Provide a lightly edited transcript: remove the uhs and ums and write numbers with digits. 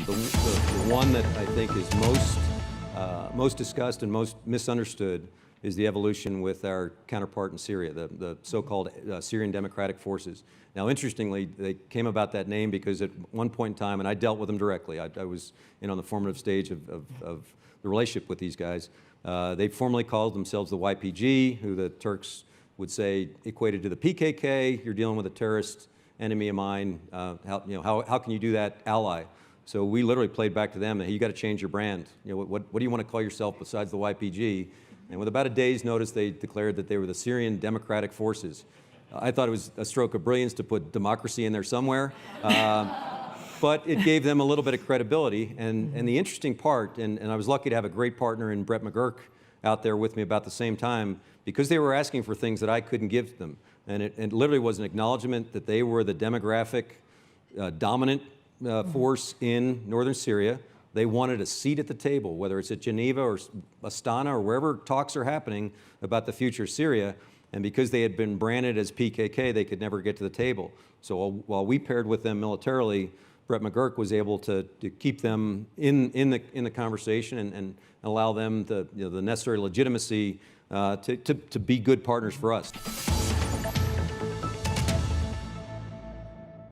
The one that I think is most discussed and most misunderstood is the evolution with our counterpart in Syria, the so-called Syrian Democratic Forces. Now, interestingly, they came about that name because at one point in time, and I dealt with them directly, I was on the formative stage of the relationship with these guys. They formally called themselves the YPG, who the Turks would say equated to the PKK. You're dealing with a terrorist enemy of mine. How can you do that, ally? So we literally played back to them that, hey, you got to change your brand. What do you want to call yourself besides the YPG? And with about a day's notice, they declared that they were the Syrian Democratic Forces. I thought it was a stroke of brilliance to put democracy in there somewhere. But it gave them a little bit of credibility. And the interesting part, and I was lucky to have a great partner in Brett McGurk out there with me about the same time, because they were asking for things that I couldn't give them. And it literally was an acknowledgement that they were the demographic dominant force in northern Syria. They wanted a seat at the table, whether it's at Geneva or Astana or wherever talks are happening about the future of Syria. And because they had been branded as PKK, they could never get to the table. So while we paired with them militarily, Brett McGurk was able to keep them in the conversation and allow them the necessary legitimacy to be good partners for us.